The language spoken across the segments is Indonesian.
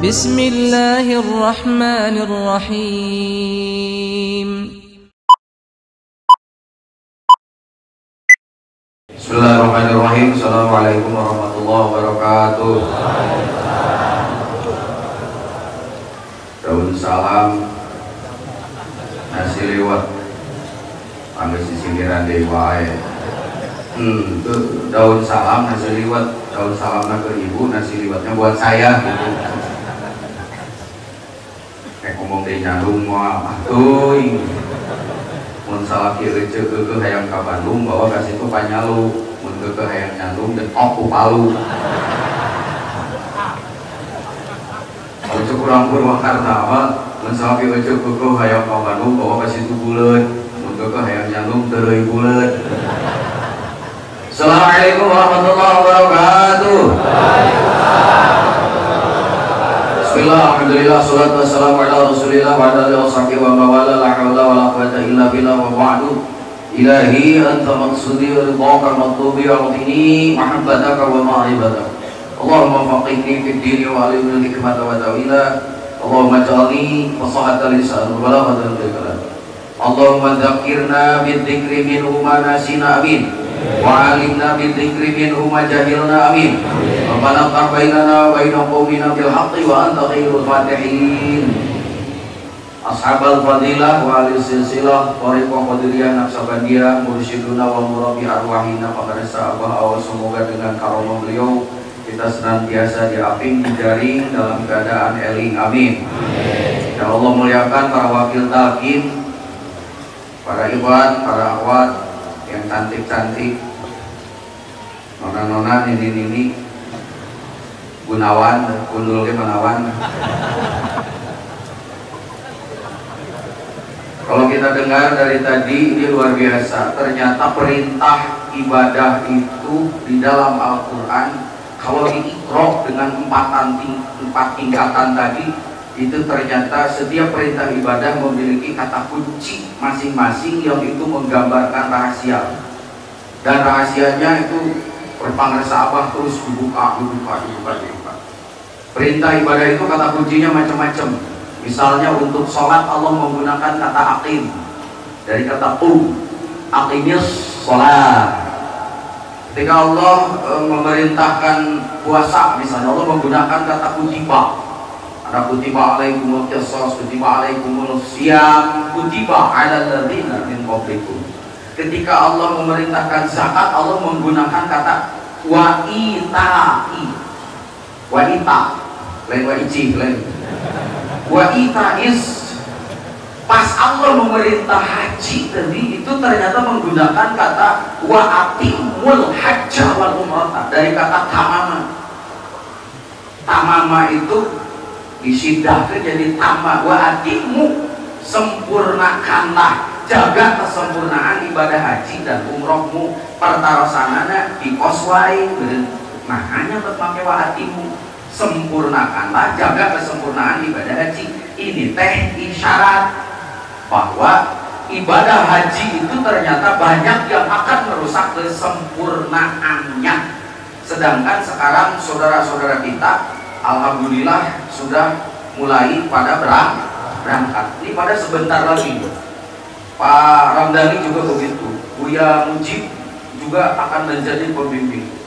Bismillahirrahmanirrahim. Bismillahirrahmanirrahim. Assalamualaikum warahmatullahi wabarakatuh. Daun salam nasi liwet panggil sisiliran dari wae. Daun salam nasi liwet, daun salamnya ke ibu, nasi liwetnya buat saya gitu. Kayak ngomong dari nyandung mah tuh mun salaki receu ke hayang ka Bandung bawa ka situ Panyalu, mun ke hayang nyandung dan ku Palu. Kalau kurang Purwakarta apa mun salaki receu ke hayang ka Bandung bawa ka situ Buleut, mun ke hayang nyandung teu Buleut. Assalamualaikum warahmatullahi wabarakatuh. Bismillah, alhamdulillah, salatu wassalamu ala rasulillah wa ala alihi wa sahbihi wa mawala, la hawla wa la quwwata illa billah wa ba'du. Ilahi anta maqsudi wa ridhaka matlubi wa ardini mahabbataka wa ma'ribataka. Allahumma faqihni fid dini wa alimni hikmata wa ta'wila. Allahumma ja'alni fasahatan lisan wa balaghatan fil kalam. Allahumma dzakirna bidzikri minhu ma nasina, amin. Wa alimna bidzikri minhu ma jahilna, amin. Rabbana ftah bainana wa baina qaumina bil haqqi wa anta khairul fatihin. Ashabal fadilah wa ahli silsilah thariqah qadiriyah naqsabandiyah mursyiduna wa murabbi arwahina faqadasa abah. Semoga dengan karamah beliau kita senantiasa diaping dijaring dalam keadaan eling, amin. Ya Allah, muliakan para wakil talqin, para ikhwan, para akhwat yang cantik-cantik, nona-nona, nini-nini, Gunawan, kundul ke Manawan. Kalau kita dengar dari tadi ini luar biasa. Ternyata perintah ibadah itu di dalam Al-Quran, kalau diikrok dengan empat tingkatan tadi, itu ternyata setiap perintah ibadah memiliki kata kunci masing-masing yang itu menggambarkan rahasia. Dan rahasianya itu berpangresa abah terus dibuka. Perintah ibadah itu kata kuncinya macam-macam. Misalnya untuk sholat Allah menggunakan kata aqim dari kata aqimis sholat. Ketika Allah memerintahkan puasa, misalnya Allah menggunakan kata kutiba. Ada kutiba alaikumul qisas, kutiba alaikumul siyam, kutiba alal ladzina min qablikum. Ketika Allah memerintahkan zakat, Allah menggunakan kata wa'itai. Wa'ita, lain wa'ici, lain wa'ita'is. Pas Allah memerintah haji tadi itu ternyata menggunakan kata wa'atimul hajja wal umrata dari kata tamama. Tamama itu disidahkan jadi tama. Wa'atimu, sempurnakanlah, jaga kesempurnaan ibadah haji dan umrohmu. Pertarosanana dikoswai. Nah, hanya berpakai wa'atimu, sempurnakanlah, jaga kesempurnaan ibadah haji. Ini teh isyarat bahwa ibadah haji itu ternyata banyak yang akan merusak kesempurnaannya. Sedangkan sekarang saudara-saudara kita alhamdulillah sudah mulai pada berangkat. Ini pada sebentar lagi Pak Ramdhani juga begitu, Buya Mujib juga akan menjadi pembimbing.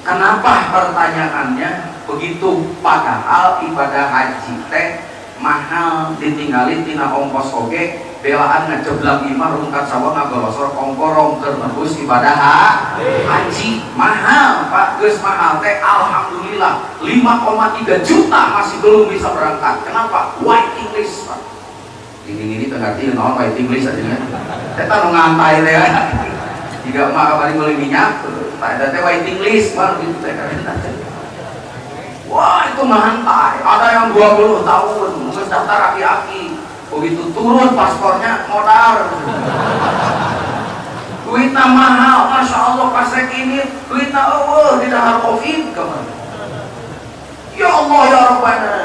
Kenapa pertanyaannya begitu? Padahal ibadah haji teh mahal, ditinggalin tina ongkos oge, belaan ngejeblak imah rungkat sawah ngagolosor kongkorong ternebus ibadah haji mahal Pak. Geus mahal teh alhamdulillah 5,3 juta masih belum bisa berangkat. Kenapa? Waiting list Pak. Ini tengarti naon waiting list aja ya. Eta nu ngantai teh jika mah kabari meuli minyak ada teh waiting list baru gitu teh. Wah, itu ngantai. Ada yang 20 tahun mungkin daftar aki-aki, begitu turun paspornya modal. Duitnya mahal, masya Allah. Pas rek ini duitnya tidak harus covid kemana. Ya Allah ya Rabbana,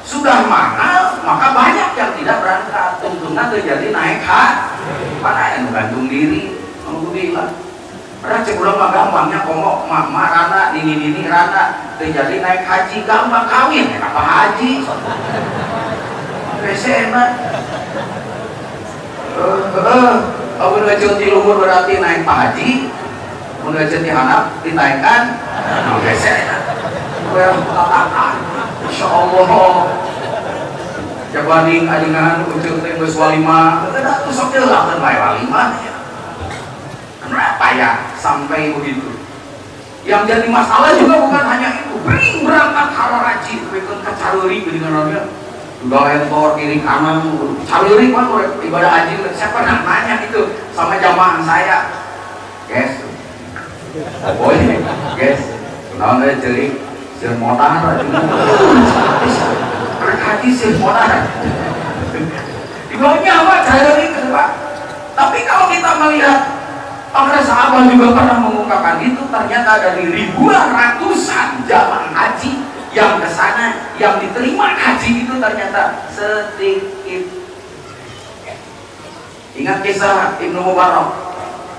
sudah mahal maka banyak yang tidak berangkat. Untungnya terjadi naik haji. Mana yang gantung diri, alhamdulillah. Rana cek urang mah gampangnya komo mama rana nini rana terjadi naik haji gampang kawin apa haji enak aku ngajeng di luhur berarti naik pak haji mun ngajeng di handap ditaikkan enak Insya Allah jabanding ajengan ucuk teh geus walimah eta tuh sok jeulakeun bae walimah kenapa ya sampai begitu. Yang jadi masalah juga bukan hanya itu, bring berangkat hararaji bikin kacaruri dengan orangnya udah lentor kiri kanan caruri kan ibadah haji siapa nanya itu sama jamaah saya guys boy guys kenal nggak ceri sir modal haji sir modal ibadahnya apa caruri kedua. Tapi kalau kita melihat para sahabat juga pernah mengungkapkan itu, ternyata dari ribuan ratusan jamaah haji yang ke sana yang diterima haji itu ternyata sedikit. Ingat kisah Ibnu Mubarak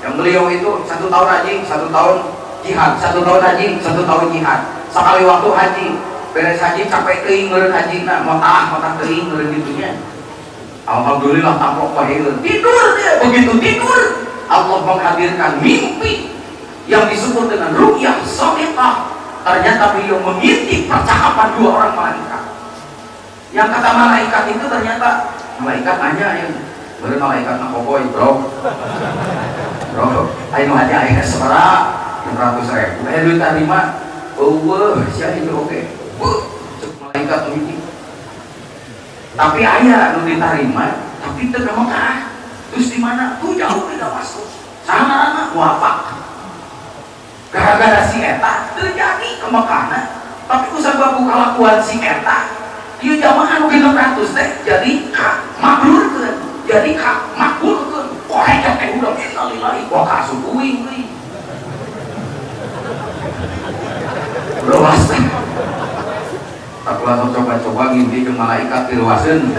yang beliau itu 1 tahun haji, 1 tahun jihad, 1 tahun haji, 1 tahun jihad. Sekali waktu haji, beres haji capek teuing ngeureun haji na motah teuing ngeureun gitunya. Alhamdulillah tampok baheula. Tidur dia, begitu tidur Allah menghadirkan mimpi yang disebut dengan ru'yah shadiqah. Ternyata beliau mengintip percakapan 2 orang malaikat. Yang kata malaikat itu ternyata malaikat nanya yang bener malaikat nakoboy bro ayo aja ayo sebera 600.000 ayo duit terima siapa itu oke malaikat ini tapi ayah nu diterima tapi itu ke Mekah. Terus di mana? Tuh jauh tidak masuk. Sana anak wafat. Gara-gara si eta terjadi ke Mekah. Tapi kusabab kalakuan si eta, dia jamaah nu 600 teh jadi mabrurkeun, jadi makbulkeun. Kok eta teh udah innalillahi wa kasubuing deui. Udah wasta. Tak langsung coba-coba ngimpi ke malaikat tiluaseun.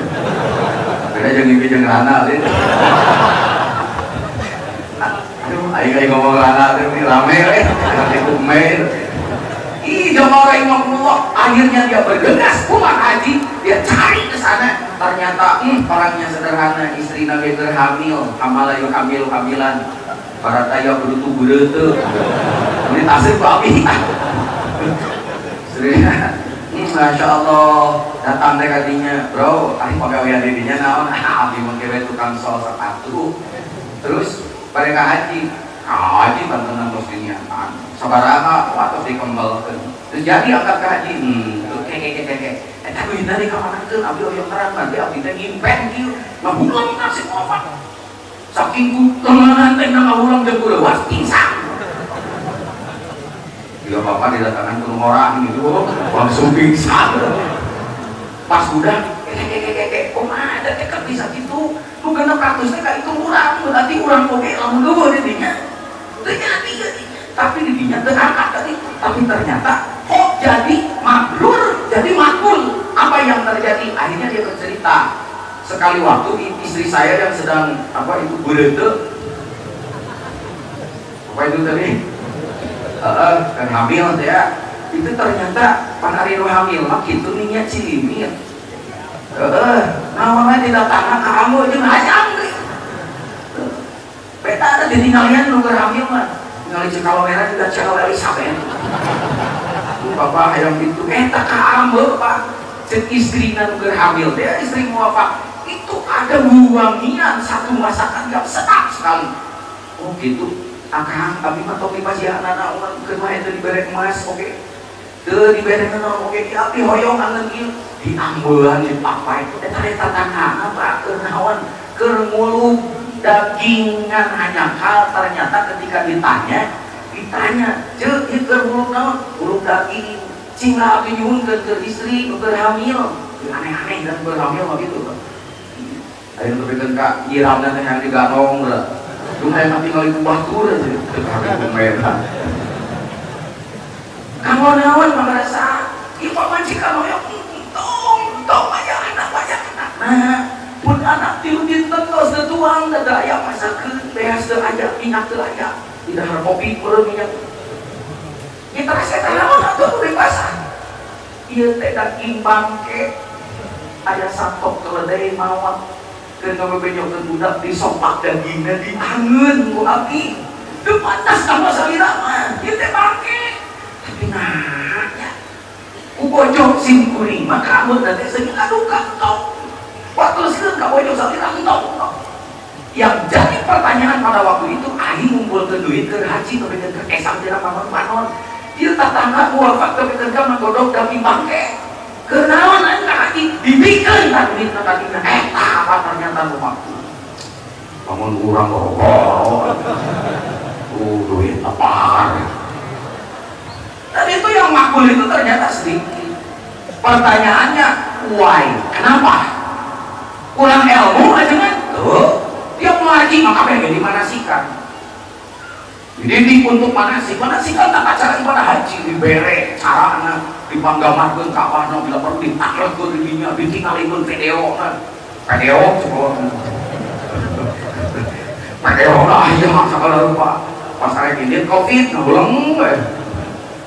Beda jeung ngimpi jeung rana teh. Aduh, aing ngomong rana teh rame we, nanti kumain. Ih, jamaah rahimahullah, akhirnya dia bergegas pulang haji, dia cari ke sana. Ternyata orangnya sederhana, istrina ge keur hamil, hamala yuk hamilan. Para taya kudu tubureut teu. Ini tasir babi. Istrina Masya Allah datang deh kadinya bro, tadi pegawai dirinya naon abdi mengkewe tukang sol sepatu. Terus pada haji bantuan terus diniatan sabaraha atau dikembalikan. Terus jadi angkat ke haji tuh keke tapi dari kamanakeun abdi oyong terang nanti abdi teh ngimpen kieu ngabulang kasih wafat saking kutemenan teh ngabulang jeung kulewas pingsan. Bila bapak didatangkan ke orang gitu langsung pingsan. Pas udah kok ada tekat bisa gitu lu 600 teh ka itu urang berarti urang oge lamun geueuh didinya terjadi tapi didinya teu angkat tadi tapi ternyata kok jadi mabrur jadi makbul. Apa yang terjadi akhirnya dia bercerita sekali waktu istri saya yang sedang itu bereute apa itu tadi kan hamil ya itu ternyata panarino hamil mah kitu nya cilimir namanya tidak tangan kamu jeung hayang deui beta ada ditingalian nu keur hamil mah ningali cekal merah juga cekal Elizabeth bapak hayang itu eta ka ambeul Pak cek istrina nu keur hamil teh istri muafak itu ada wangian satu masakan yang sedap sekali. Oh gitu akang tapi mah topi pasihanana urang keur mah eta dibere emas oke. Teu dibere naon oke ki abdi hoyong angeun ieu diambeun dipapai eta tanahna Pak keur naon keur nguluk dagingan hanya hal ternyata ketika ditanya ceuk ieu keur nguluk naon nguluk daging cing abdi nyuhunkeun keur istri nu keur hamil aneh-aneh dan keur hamil mah gitu Pak. Aya nu pikeun ka jiramna teh yang diganong lah. Cuma yang tinggal di batur aja, terkait mereka. Kamu nawan merasa, ibu majikan yang tong aja anak. Nah, pun anak tiu dinten tos tuang dada ayam masakeun, beas teu aya, minyak teu aya. tidak ada kopi kurang minyak. Kita rasa tahu atau udah pasar. Iya tidak imbang ke. Ada satu keledai mawar. Kena bebenyok budak disopak dagingnya diangen ku abdi. Itu pantas sama salirama. Iya teh bangke. Tapi nah ya. Ku bojok sim kuring maka kamu nanti segini aduh kantong. Waktu sekarang kamu bojok salirama kantong. Yang jadi pertanyaan pada waktu itu, aing ngumpulkeun duit ke haji tapi ke esam tidak panon-panon. Dia tetangga wafat tapi kerja menggodok daging bangke. Kenaon aing ka haji dibikeun ka duit tadinya. Apa ternyata rumahku. Bangun urang boro-boro. Duit apaan. Dan itu yang makbul itu ternyata sedikit. Pertanyaannya, why? Kenapa? Kurang ilmu aja kan? Tuh. Dia mau haji maka pengen dimanasikan. Jadi untuk manasik kan tak acara ibadah haji dibere cara anak dipanggamarkeun ka abahna bila perlu ditakleukeun dirinya ditingalikeun video coba video lah ya sakala rupa pas aya gini covid nguleng we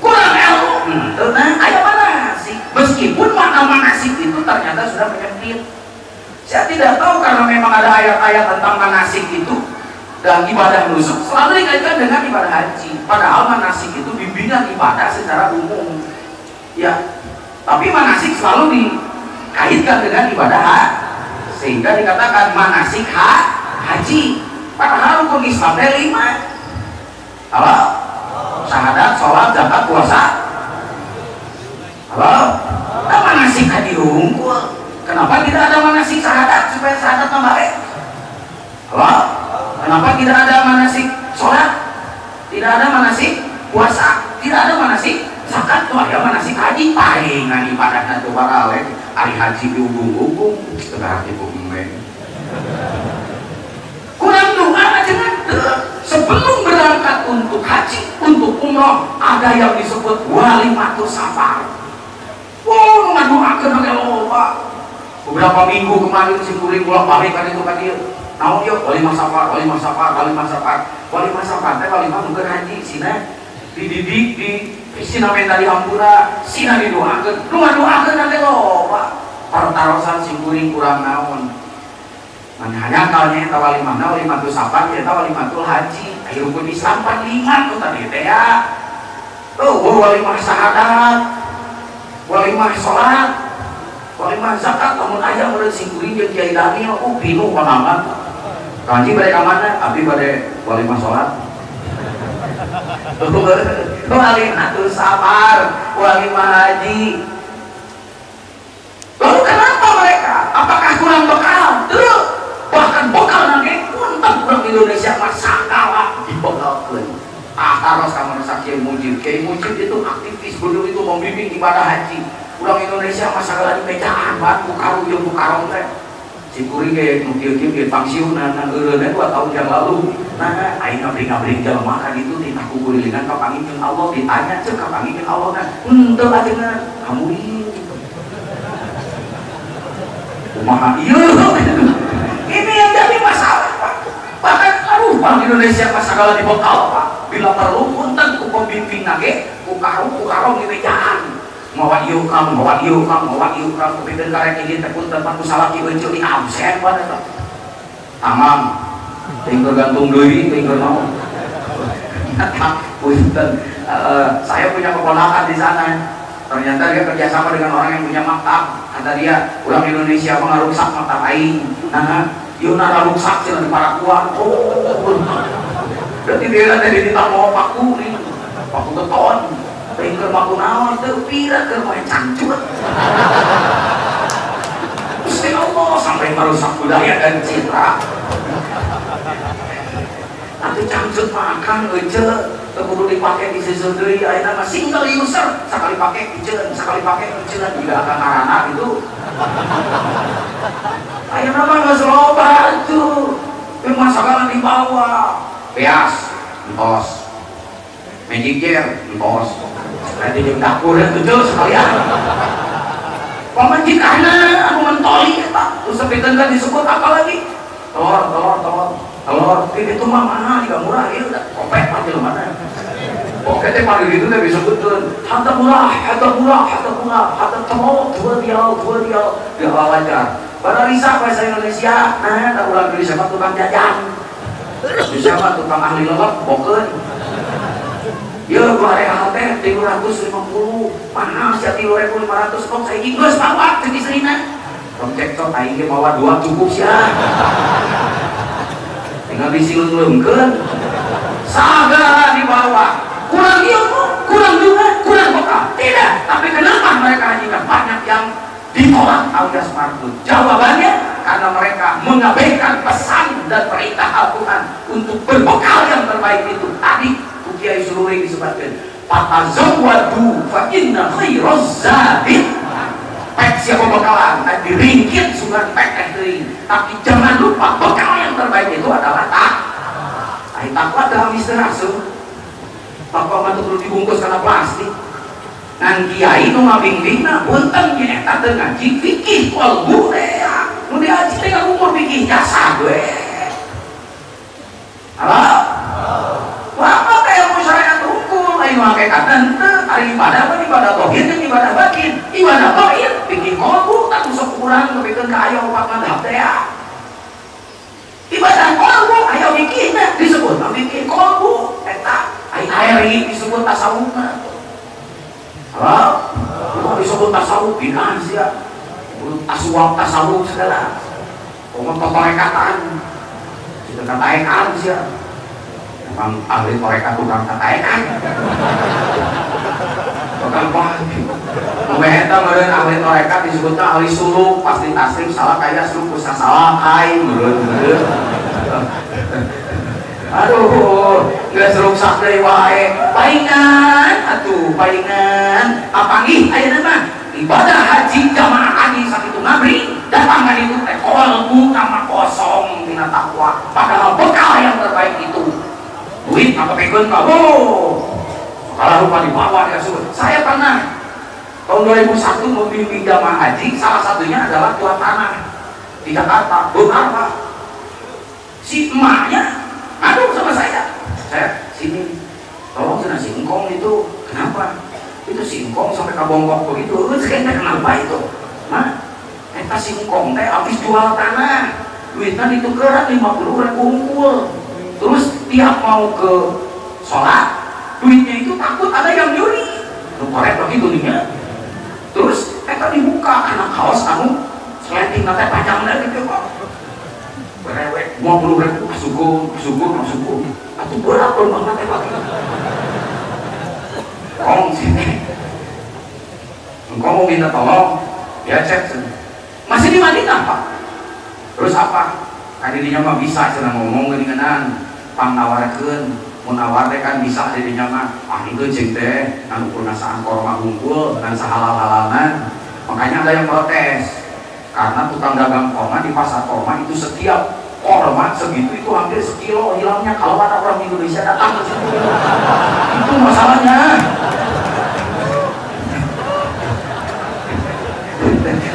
kurang ilmu nah aya manasik meskipun makna manasik itu ternyata sudah menyempit. Saya tidak tahu karena memang ada ayat-ayat tentang manasik itu dan ibadah nusuk selalu dikaitkan dengan ibadah haji. Padahal manasik itu bimbingan ibadah secara umum. Ya, tapi manasik selalu dikaitkan dengan ibadah haji. Sehingga dikatakan manasik haji. Padahal rukun Islam ada 5. Halo? Syahadat, sholat, zakat, puasa. Halo? Nah, manasik haji unggul. Kenapa tidak ada manasik syahadat supaya syahadat baik? Halo? Kenapa tidak ada manasik sholat? Tidak ada manasik puasa? Tidak ada manasik zakat? Tuh ada manasik haji. Palingan ibadahnya tuh barale. Hari haji diubung-ubung. Sekarang diubung-ubung. Kurang doa aja kan? Sebelum berangkat untuk haji, untuk umroh, ada yang disebut walimatus safar. Wow, ngaduakeun oge loba. Beberapa minggu kemarin si kuring bolak-balik kan itu kan dia. Naon yuk walimah safar teh walimah mungkin haji sina dididik di sina menta di hampura sina didoakeun. Lu ngadoakeun nanti loba. Pertarosan si kuring kurang naon. Hanya kalnya eta walimah tu safar eta walimatul haji. Aya rukun Islam 45 tuh tadi teh ya. Walimah syahadat, walimah sholat, walimah zakat, namun ayah menurut singkuring yang Kiai Daniel, pinuh panangan. Kanji balik mana? Abdi bade walimah sholat. Walimah tuh sabar, walimah haji. Lalu kenapa mereka? Apakah kurang bekal? Tuh, bahkan bekal nanti punten kurang Indonesia masakala dibekalkeun. Taros kamar Kiai Mujib. Kiai Mujib itu aktivis dulu itu membimbing ibadah haji. Orang Indonesia masalah di mejaan banget bukaru yang bukarong teh. Si kuring ge nu kieu-kieu ge pensiunan eureun 2 tahun yang lalu. Nah, aing ngabring-ngabring jelema ka ditu tina kukulilingan ka pangingkeun Allah ditanya ceuk ka pangingkeun Allah kan. Henteu ajeuna kamu ieu. Kumaha ieu? Ini yang jadi masalah, Pak. Bahkan orang Indonesia masagala dibekal, Pak. Bila perlu punten ku pembimbing nage ku karong di mejaan. Mawa ieu kam kupikeun karek ieu teh punten pan ku salaki beunceuk di absen pan eta. Tamam. Tinggal gantung deui, tinggal naon. Punten. Saya punya keponakan di sana. Ternyata dia kerjasama dengan orang yang punya maktab. Kata dia, orang Indonesia mengarusak maktab aing. Nah, ieu nara rusak cenah di Paraguay. Berarti dia dari ditambah paku beton. Tinggal paku naon teu pira keur main cancut. Gusti Allah sampai merusak budaya dan citra. Tapi cancut makan euceul teu kudu dipake di seuseut deui ayeuna mah single user sakali pake piceun sakali pake euceun tidak akan karana itu. Ayeuna mah geus loba atuh. Teu masagalan dibawa. Beas, entos. Magic jar, entos. Nanti jeung dapur tujuh sekalian. Pamajikanna anu mentoli eta, terus sapikeun disebut apa lagi? Telur. Kalau itu mah mahal juga murah ya udah kopet aja lo mana. Oke teh pagi itu teh bisa betul harga murah harga temau 2 rial dia wajar. Pada risah bahasa Indonesia, nah tak ulang dari siapa tukang jajan, siapa tukang ahli lelep boken. Ya gua real teh 350 mahal sih 3.500 kok saya geus bawa ceuk istrina. Tong cek sok aing ge bawa 2 cukup sia. Tinggal disileungkeun. Sagala dibawa. Kurang ilmu, kurang juga, kurang bekal. Tidak, tapi kenapa mereka hanya banyak yang ditolak alias mardut? Jawabannya karena mereka mengabaikan pesan dan perintah Al-Quran untuk berbekal yang terbaik itu. Tadi Kiai Sururi disebutkan fatazawwadu fa inna khairaz zadi. Pek siapa bekalan diringkit sungan pek teuing. Tapi jangan lupa bekal yang terbaik itu adalah takwa dalam istilah takwa mah perlu dibungkus karena plastik. Ngan kiai nu ngabimbingna punten nya eta teu ngaji fikih qalbu teh. Nu diaji teh umur fikih jasa we. Halo? Apa kayak syariat hukum ayo hakikat teu ari ibadah mah ibadah tauhid jeung ibadah batin. Ibadah tauhid fikih qalbu tak usah kurang nepikeun ka aya 4 mazhab teh ya. Ibadah qalbu aya fikihna disebut fikih qalbu eta air disebut tasawufna. Halo? Kalau disebut tasawuf binan sih ya. Aswab tasawuf segala. Ngomong torekatan. Sudah kataekan sih ya. Memang ahli torekat tukang kataekan. Tukang pahit. Memeta meureun ahli torekat disebutna ahli suluk, pasti taslim salah kaya suluk usah salah kai meureun. Aduh, nggak serusak dari wae. Palingan, apangih ayeuna mah ibadah haji jamaah haji sakitu ngabri datangan itu teh qalbu nama kosong tina takwa. Padahal bekal yang terbaik itu duit apa pekeun kamu. Kalau lupa dibawa ya sudah. Saya pernah tahun 2001 membimbing jamaah haji, salah satunya adalah tuan tanah di Jakarta, Bogor. Si emaknya aduh sama saya sini tolong sana si engkong itu kenapa itu si engkong sampai kabongkok begitu sekarang kenapa itu nah eta si engkong teh habis jual tanah duitnya ditukeran 50.000 unggul terus tiap mau ke sholat duitnya itu takut ada yang nyuri lu korek begitu nih terus eta dibuka karena kaos anu seleting nanti panjang lagi gitu kok berewek 50.000 suku atau berat banget emang kong sini engkau mau minta tolong ya cek masih di Madinah pak terus apa dirinya mah bisa senang ngomong geningan pangnawarkeun mun nawar teh kan bisa dirinya mah ahikeun cing teh anu purnasaan korma unggul dan sahalal-halalan makanya ada yang protes karena tukang dagang korma di pasar korma itu setiap korma segitu itu hampir sekilo hilangnya kalau ada orang Indonesia datang ke situ itu masalahnya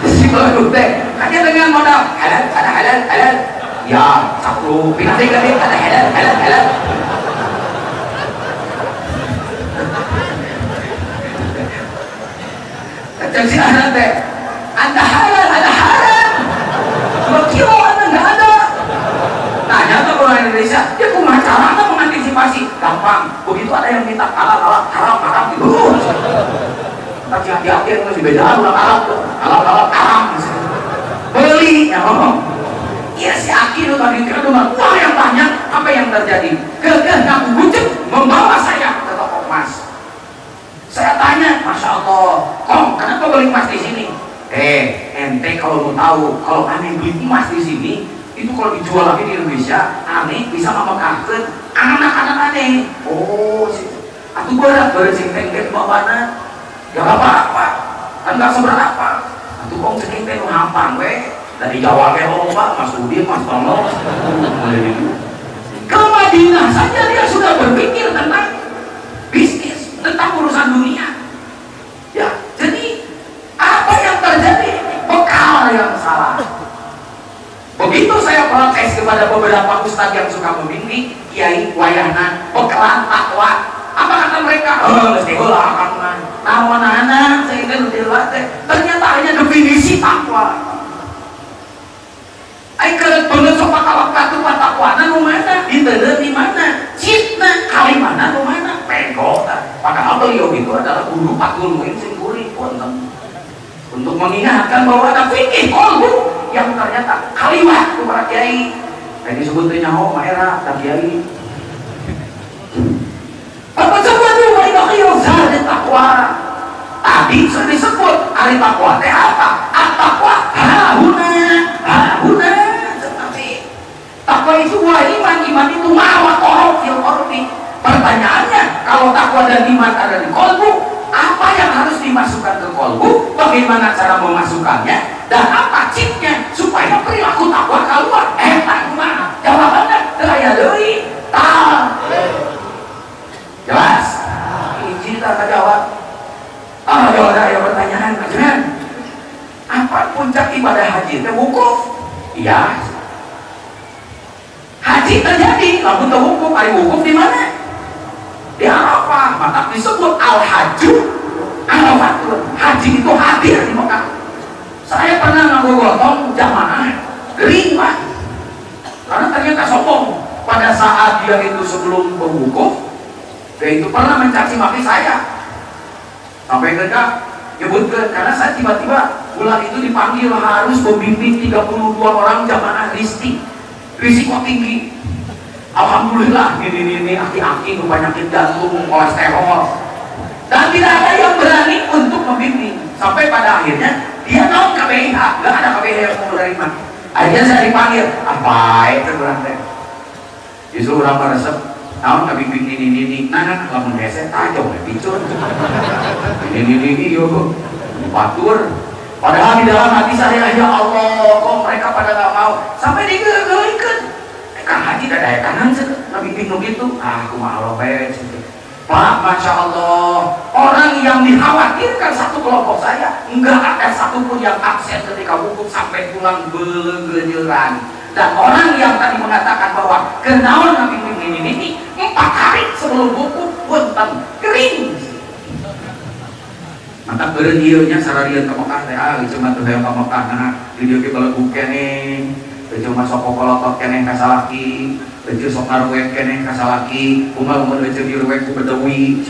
si baru teh hanya dengan modal halal ya 10 pindah lagi ada halal jadi ada teh ada halal berkilo anda nggak ada tanya ke orang Indonesia dia kumaha caranya mengantisipasi gampang begitu ada yang minta haram gitu tapi hati-hati yang masih beda ulang haram beli ya ngomong iya si Aki itu tadi kira dengan uang yang banyak apa yang terjadi gagah ngaku bujuk membawa saya ke toko emas saya tanya Masya Allah Kong kenapa beli emas di sini ente kalau mau tahu kalau aneh beli emas di sini itu kalau dijual lagi di Indonesia aneh bisa memekahkan anak-anak aneh atau berat sing tengket bawana ya gak apa-apa kan gak seberapa atau kong sing tengket hampang we dari Jawa ke Eropa Mas Udin, Mas Tono ke Madinah saja dia sudah berpikir tentang bisnis tentang urusan dunia ya jadi apa yang terjadi bekal yang salah begitu saya protes kepada beberapa ustadz yang suka membimbing kiai wayahna bekelan takwa. Apa kata mereka? Mesti heula akang mah. Naon-naon sehingga nu dilatih. Ternyata hanya definisi takwa. Ai keur bener sok pakawaktu takwana nu mana? Diteureun di mana? Citna kalimana nu mana? Pego tah. Padahal beliau itu adalah guru patul muin sing kuripun untuk mengingatkan bahwa ada fikih kolbu yang ternyata kalimat itu para kiai. Kayak disebut teh nyaho maera dan kiai. Apa coba tuh mereka kiyosar di takwa. Tadi sudah disebut ari takwa teh apa? At-taqwa hauna. Takwa itu iman itu mawa korok fil qalbi. Pertanyaannya, kalau takwa dan iman ada di kolbu, apa yang harus dimasukkan ke kolbu? Bagaimana cara memasukkannya? Dan apa chipnya supaya perilaku takwa keluar? Gimana? Jawabannya daya deui. Jelas? Ini tak jawab. Ada pertanyaan, kajian. Apa puncak ibadah haji? Itu wukuf? Iya. Haji terjadi, lalu terwukuf. Hari wukuf di mana? Di Arafah. Maka disebut al-hajju Arafatul. Haji itu hadir di Mekah. Saya pernah ngagotong jamaah kering Pak, karena ternyata sombong. Pada saat dia itu sebelum berwukuf, dia itu pernah mencaci maki saya. Sampai mereka nyebutkan, karena saya tiba-tiba bulan itu dipanggil harus membimbing 32 orang jamaah risiko tinggi. Alhamdulillah ini aki-aki penyakit jantung, kolesterol, dan tidak ada yang berani untuk membimbing. Sampai pada akhirnya dia tahu KBIH, nggak ada KBIH yang mau menerima. Akhirnya saya dipanggil, apa itu berarti? Justru orang meresep, tahun kami bimbing ini, nah kalau mendesak tajam ya picun. Ini yuk, batur. Padahal di dalam hati saya, ya Allah, kok mereka pada nggak mau. Sampai digegelikan. Kang Haji tidak ada kanan sih, nabi bingung gitu. Aku malu banget. Pak, masya Allah, orang yang dikhawatirkan satu kelompok saya, nggak ada satupun yang absen ketika wukuf sampai pulang bergejeran. Dan orang yang tadi mengatakan bahwa kenaon nabi bingung ini 4 hari sebelum wukuf punten kering. Mantap berdieunya sararian ka Mekah teh cuma teu hoyong ka Mekah nah di dieu ge balebu keneh teu cuma sok kokolotot keneh ka salaki teu sok ngaruwek keneh ka salaki kumaha mun teu diruwek ku bedawi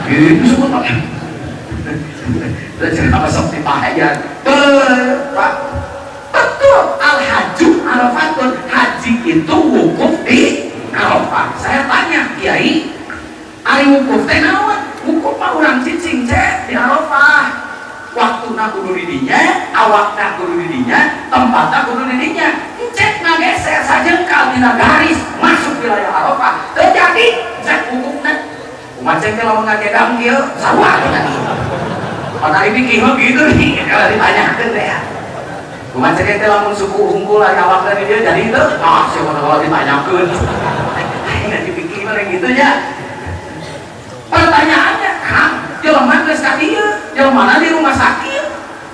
gitu semua Pak. Teu cenah sok dipahayan Pak. Betul, al-hajju Arafatul. Haji itu wukuf di Arafah. Saya tanya Kiai, ari wukuf teh naon? Wukuf mah urang cicing cek di Arafah. Waktuna kudu di dinya, awakna kudu di dinya, tempatna kudu di dinya. Cek ngageser sajengkal dina garis masuk wilayah Arafah. Terjadi cek wukufna. Kumaha cek lamun ngagedang kieu sarua teh. Pada ini kieu gitu nih kalau ditanyakeun teh ya. Kumaha cek teh lamun suku unggul aya awakna di dieu jadi teu? Siapa kalau ditanyakeun. Aing dipikir mah gitu ya. Pertanyaannya, Kang, jelema geus ka dieu, jelema di rumah sakit.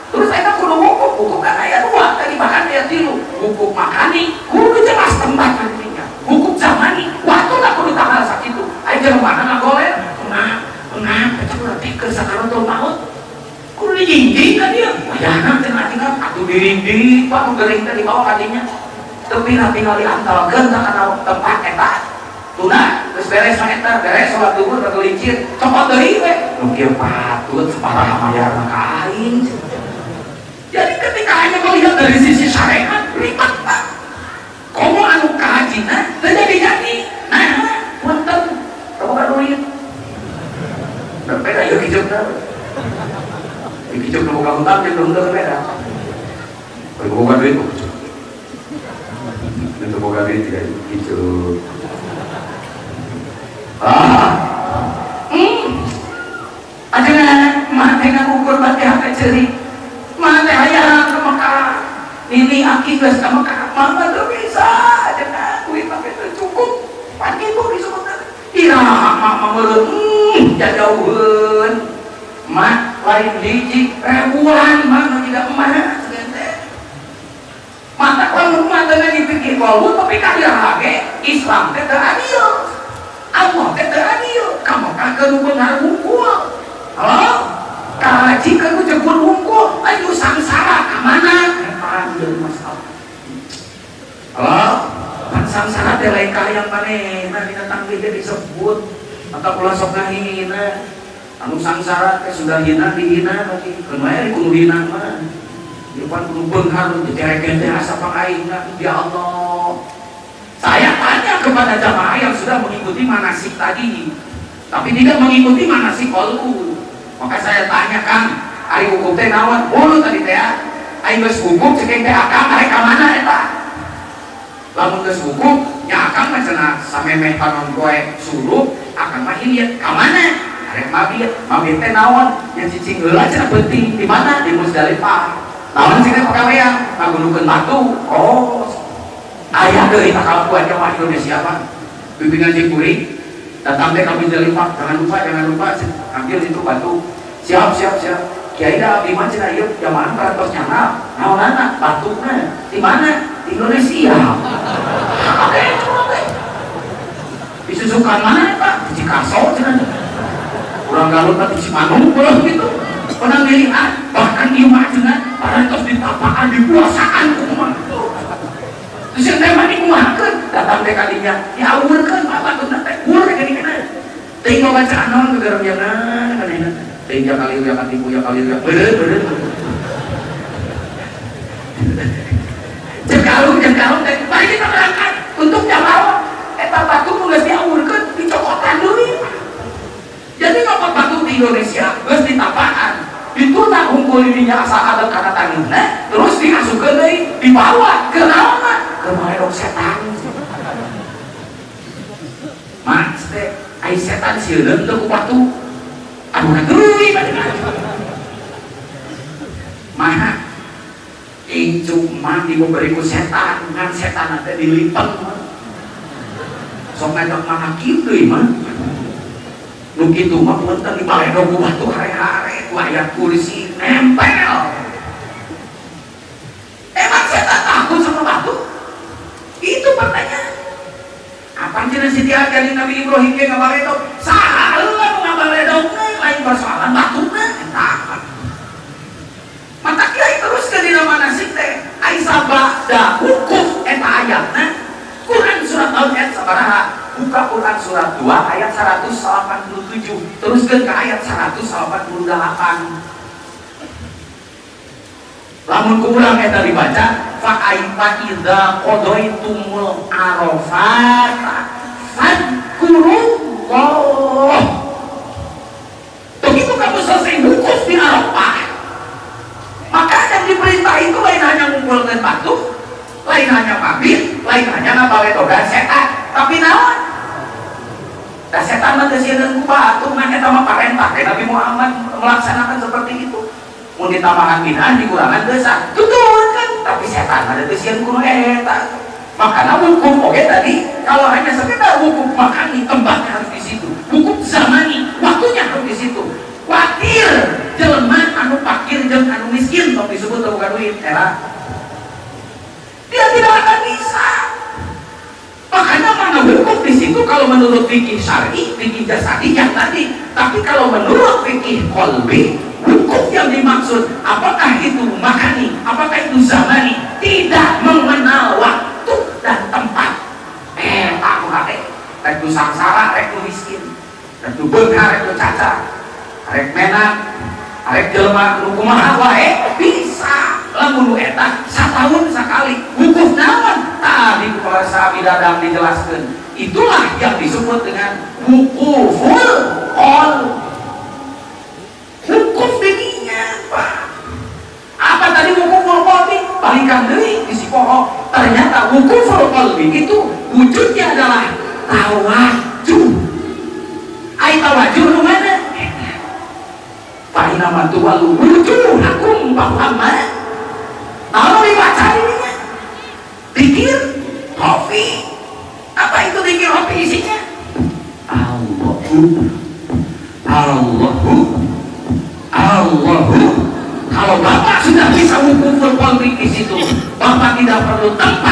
Terus saya kudu wukuf kan aya 2, tadi bahkan aya 3. Wukuf makani, kudu jelas tempat nantinya. Wukuf zamani, waktu tak kudu tanggal sakitu. Aya jelema ngagoler, cenah teh keur sakaratul maut. Kudu dijinjing ka dieu. Wayahna cenah atuh dirinding, Pak, gering teh dibawa ka dinya. Teu pindah-pindah diantalkeun ka kana tempat eta. Tuna, terus beres eta, beres sholat duhur kegelincir, copot deui we. Nu kieu patut separaha mayar ka aing. Jadi ketika hanya melihat dari sisi syariat, ribet Pak. Komo anu kahajina teu jadi. Nah, punten, boga duit. Berbeda ya kiceukna. Kiceuk nu boga hutang jeung nu berbeda. Boga duit kok. Itu boga duit tidak kiceuk. Ajengan mah teh ngukur Fatihah teh ceuri. Mah teh hayang ka Mekah. Nini aki geus ka Mekah. Mah teu bisa ajengan duit mah teu cukup. Pan kitu disebutna. Iraha mah meureun jajauheun. Mah lain hiji ribuan mah nu tidak emas teh. Mah tak lamun mah dengan dipikir kolbu tapi kaya hage Islam teh teu adil, Allah teh teu adil. Kamu kagak beunghar hungkul, halo kaji kan jebul hungkul ayo samsara ka mana pandeun masalah. Halo pan samsara teh lain kalian manehna dina tanggung disebut atau kula sok ngahina anu samsara teh sudah hina dihina lagi kemarin kudu hina mah depan kudu beunghar dicerekeun teh asa pangaingna. Ya Allah, saya tanya kepada jamaah yang sudah mengikuti manasik tadi tapi tidak mengikuti manasik kolbu, maka saya tanyakan ari hukum teh naon hulu tadi teh aing geus hukum cekeng teh akang arek ka mana eta. Lamun geus hukum nya akang mah cenah samemeh panon poe suluh akang mah hilieun ka mana arek mabit teh naon nya cicing heula cenah penting di mana di Musdalifah. Naon sih pagawean ngagulukeun batu. Oh aya deui takal kuat jamaah Indonesia mah bimbingan jikuring datang teh ka Musdalifah, jangan lupa ambil itu batu. Siap kiai da abdi mah cenah ieu jamaah parantos nyana naonana batuna di mana di Indonesia. Oke disusukan mana Pak di Cikaso cenah urang Garut mah di Cimanung ulah gitu pernah dilihat bahkan ieu mah cenah parantos ditapaan dikuasaan kumaha. Terus yang teh mah dikumahakeun datang teh ka dinya diaurkeun batuna teh gur ka dikena tinggal bacaan naon ke garamjana kanena teh ya kali ya kan tipu ya kali ya bener jengkalung teh mari kita berangkat untuk jamaah eta batu nu geus diaurkeun dicokotan deui. Jadi ngopot batu di Indonesia geus ditapaan itu tak hungkul dirinya asal ada kana tangeunna terus diasukeun deui dibawa ke naon mah ke maledog setan. Mas teh ai setan sieun teu ku batu anu ngadeui maha incuk mah diberi ku setan ngan setan teh dilipeng sok ngajak mana kieu mah nu kitu mah punten di baledog ku batu hare-hare ku ayat kursi nempel. Emang setan takut sama batu? Itu pertanyaan. Apa cenah Siti Hajar di Nabi Ibrahim ge ngabaledog saha heula nu ngabaledog lain persoalan batuna eta. Mata kiai terus ke dina manasik teh ai sabada wukuf eta ayatna Quran surat Al-Ayat sabaraha buka Quran surat 2 ayat 187 teruskeun ke ayat 188. Lamun ku urang eta dibaca fa aifa idza qadaitumul arafat fadkurullah. Begitu kamu selesai wukuf di Arafah, maka yang diperintah itu lain hanya ngumpulkan batu, lain hanya mabit, lain hanya ngabaledogan setan, tapi naon? Da setan mah teu sieun ku batu, mah eta mah parentah Nabi Muhammad melaksanakan seperti itu. Mun ditambahan bid'ah dikurangan dosa, tuturkan, tapi setan ada teu sieun kudu eta. Makanya wukuf oge tadi kalau hanya sekedar wukuf makani tempatnya harus di situ. Wukuf zamani waktunya harus di situ. Wakil jelema anu fakir jeung anu miskin tong disebut teu boga duit era. Dia tidak akan bisa. Makanya mana wukuf di situ kalau menurut fikih syar'i, fikih jasadi yang tadi. Tapi kalau menurut fikih qalbi, wukuf yang dimaksud apakah itu makani, apakah itu zamani, tidak mengenal waktu dan tempat. Tak kate, rek tu sangsara, rek tu miskin, rek tu beunghar, rek tu cacat, rek menak, rek jelema nu kumaha wae bisa. Lamun nu eta satahun sakali wukuf naon? Tadi kepala Sabi Dadang dijelaskan. Itulah yang disebut dengan wukuful qalb. Wukuf dirinya, Pak. Apa tadi wukuful qalbi? Balikan deui isi pohon. Ternyata wukuful qalbi itu wujudnya adalah tawajuh. Ai tawajuh nu mana? Fa inna ma tuwallu wujuhakum fa kalau dibaca dirinya dikir hofi. Apa itu dikir hofi isinya? Allahu. Kalau Bapak sudah bisa wukuful qalbi di situ, Bapak tidak perlu tempat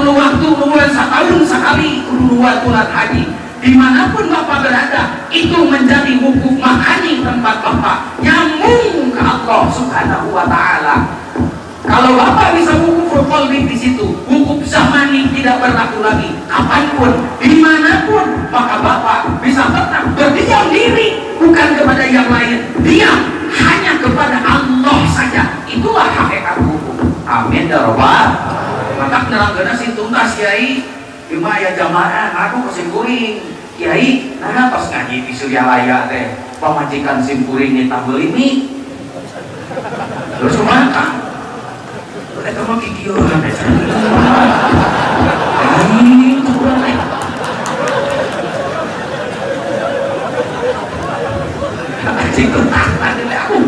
perlu waktu nuan setahun sekali nuan tulan haji. Dimanapun Bapak berada, itu menjadi wukuf makani tempat Bapak nyambung ke Allah Subhanahu wa Ta'ala. Kalau Bapak bisa wukuf qalbi di situ, wukuf zamani tidak berlaku lagi. Kapanpun, dimanapun, maka Bapak bisa tetap berdiam diri, bukan kepada yang lain. Diam hanya kepada Allah saja. Itulah hakikat wukuf. Amin ya Rabbal. Maka nerangkeun si tuntas Kiai. Cuma ya jamaah, aku kesimpuling Kiai, nah pas ngaji di Suryalaya teh pamajikan simpuring nitah beuli mie terus kumaha Kang? Eta mah kikieuh anjing tuntas tadi aku